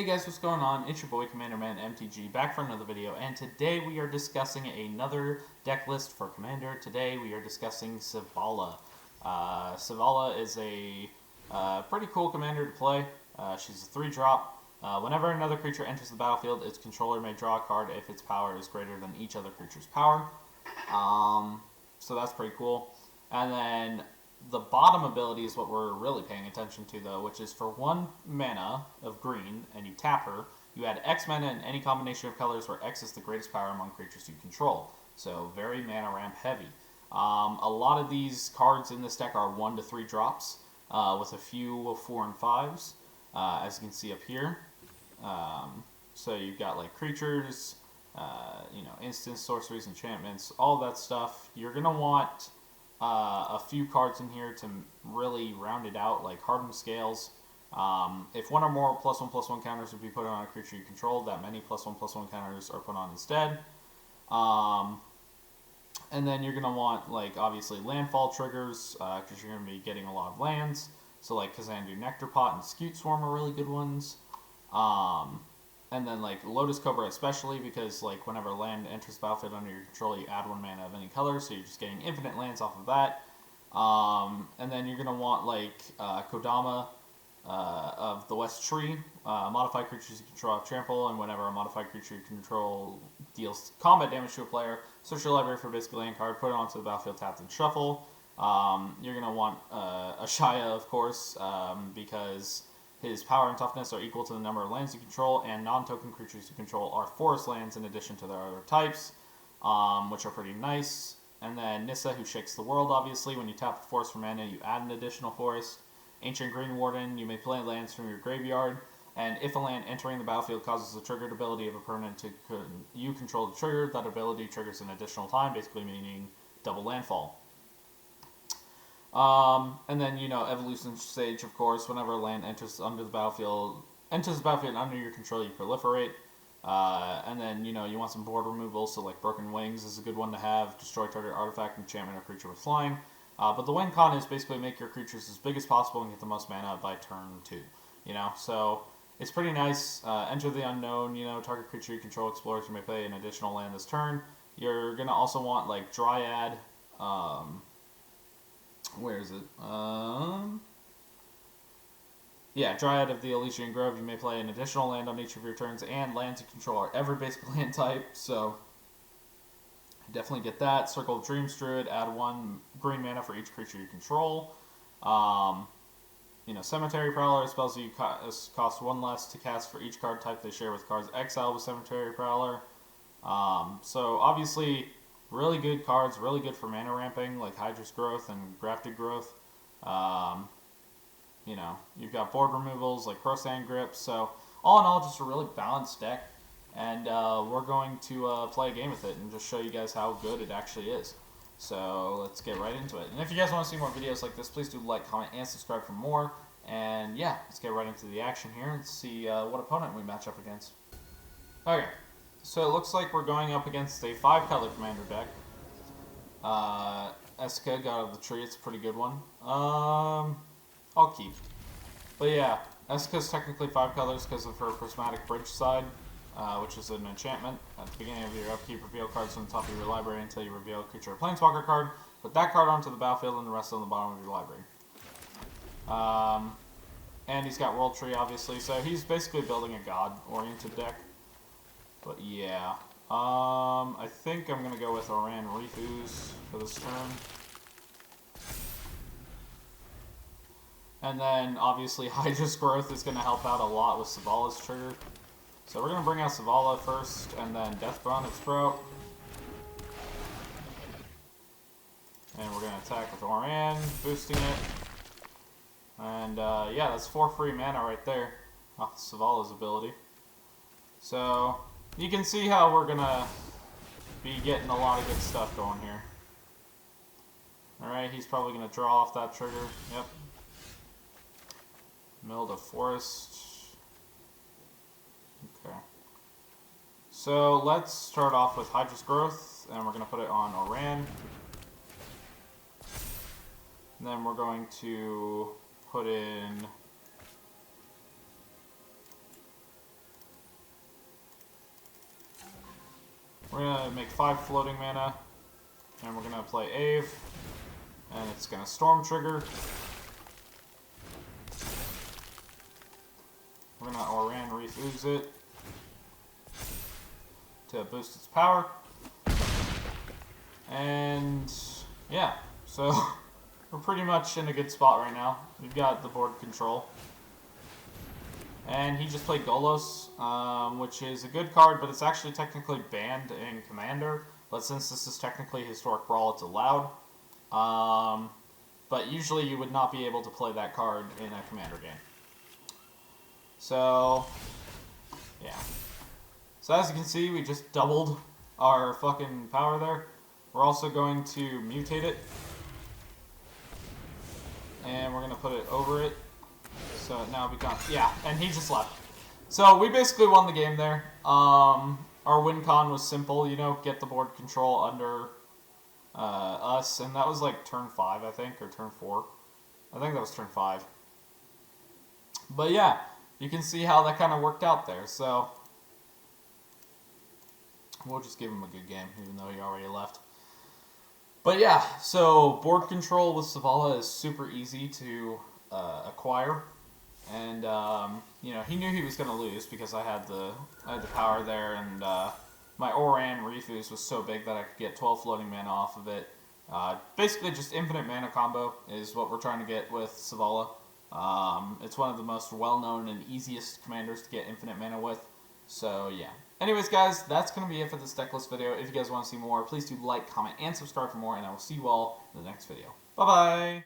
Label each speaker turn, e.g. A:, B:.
A: Hey guys, what's going on? It's your boy CommanderManMTG back for another video, and today we are discussing another deck list for Commander. Today we are discussing Sevala. Sevala is a pretty cool commander to play. She's a 3-drop. Whenever another creature enters the battlefield, its controller may draw a card if its power is greater than each other creature's power. So that's pretty cool. And then the bottom ability is what we're really paying attention to, though, which is for 1 mana of green, and you tap her, you add X mana in any combination of colors where X is the greatest power among creatures you control. So very mana ramp heavy. A lot of these cards in this deck are 1 to 3 drops, with a few of 4 and 5s, as you can see up here. So you've got like creatures, instants, sorceries, enchantments, all that stuff. You're gonna want a few cards in here to really round it out, like Hardened Scales. If 1 or more +1/+1 counters would be put on a creature you control, that many +1/+1 counters are put on instead. And then you're going to want, like, obviously landfall triggers, because you're going to be getting a lot of lands. So, like, Kazandu Nectarpot and Scute Swarm are really good ones. And then, like, Lotus Cobra especially, because, like, whenever land enters the battlefield under your control, you add 1 mana of any color, so you're just getting infinite lands off of that. And then you're going to want, like, Kodama of the West Tree. Modified creatures you control have trample, and whenever a modified creature you control deals combat damage to a player, search your library for a basic land card, put it onto the battlefield, tapped, and shuffle. You're going to want Ashaya, of course, because his power and toughness are equal to the number of lands you control, and non-token creatures you control are forest lands in addition to their other types, which are pretty nice. And then Nissa, who shakes the world, obviously. When you tap a forest for mana, you add an additional forest. Ancient Green Warden, you may play lands from your graveyard, and if a land entering the battlefield causes the triggered ability of a permanent you control to trigger, that ability triggers an additional time, basically meaning double landfall. And then, Evolution Sage, of course. Whenever a land enters the battlefield under your control, you proliferate. And then, you want some board removal, so like Broken Wings is a good one to have. Destroy target artifact, enchantment, or creature with flying. But the win con is basically make your creatures as big as possible and get the most mana by turn 2. So it's pretty nice. Enter the Unknown, target creature you control explores, you may play an additional land this turn. You're going to also want, like, Dryad. Where is it? Yeah, Dryad of the Elysian Grove. You may play an additional land on each of your turns, and lands you control are every basic land type, so definitely get that. Circle of Dreams Druid, add 1 green mana for each creature you control. Cemetery Prowler, spells you cost 1 less to cast for each card type they share with cards exiled with Cemetery Prowler. So obviously, really good cards, really good for mana ramping, like Hydra's Growth and Grafted Growth. You've got board removals like Crosand Grip. So all in all, just a really balanced deck. And we're going to play a game with it and just show you guys how good it actually is. So let's get right into it. And if you guys want to see more videos like this, please do like, comment, and subscribe for more. And yeah, let's get right into the action here and see what opponent we match up against. Okay, so it looks like we're going up against a 5-color commander deck. Eska got out of the tree, it's a pretty good one. I'll keep. But yeah, Eska's technically 5 colors because of her Prismatic Bridge side, which is an enchantment. At the beginning of your upkeep, reveal cards from the top of your library until you reveal a creature or planeswalker card. Put that card onto the battlefield and the rest on the bottom of your library. And he's got World Tree, obviously, so he's basically building a God-oriented deck. But yeah, I think I'm going to go with Oran Refuse for this turn. And then, obviously, Hydra's Growth is going to help out a lot with Sevala's trigger. So we're going to bring out Sevala first, and then Deathbond of Sprout. And we're going to attack with Oran, boosting it. And, yeah, that's 4 free mana right there off Sevala's ability. So you can see how we're going to be getting a lot of good stuff going here. Alright, he's probably going to draw off that trigger. Yep. Milled a Forest. Okay. So let's start off with Hydra's Growth, and we're going to put it on Oran. And then we're going to put in We're going to make 5 floating mana, and we're going to play Ave, and it's going to Storm trigger. We're going to Oran Refuse it to boost its power. And yeah, so we're pretty much in a good spot right now. We've got the board control. And he just played Golos, which is a good card, but it's actually technically banned in Commander. But since this is technically Historic Brawl, it's allowed. But usually you would not be able to play that card in a Commander game. So, yeah. So as you can see, we just doubled our fucking power there. We're also going to mutate it. And we're going to put it over it. So it now becomes... Yeah, and he just left. So we basically won the game there. Our win con was simple, you know, get the board control under us. And that was like turn 5, I think, or turn 4. I think that was turn 5. But yeah, you can see how that kind of worked out there. So we'll just give him a good game, even though he already left. But yeah, so board control with Sevala is super easy to acquire. And, you know, he knew he was going to lose because I had the power there, and my Oran Refuse was so big that I could get 12 floating mana off of it. Basically just infinite mana combo is what we're trying to get with Sevala. It's one of the most well-known and easiest commanders to get infinite mana with. So, yeah. Anyways, guys, that's going to be it for this decklist video. If you guys want to see more, please do like, comment, and subscribe for more, and I will see you all in the next video. Bye-bye!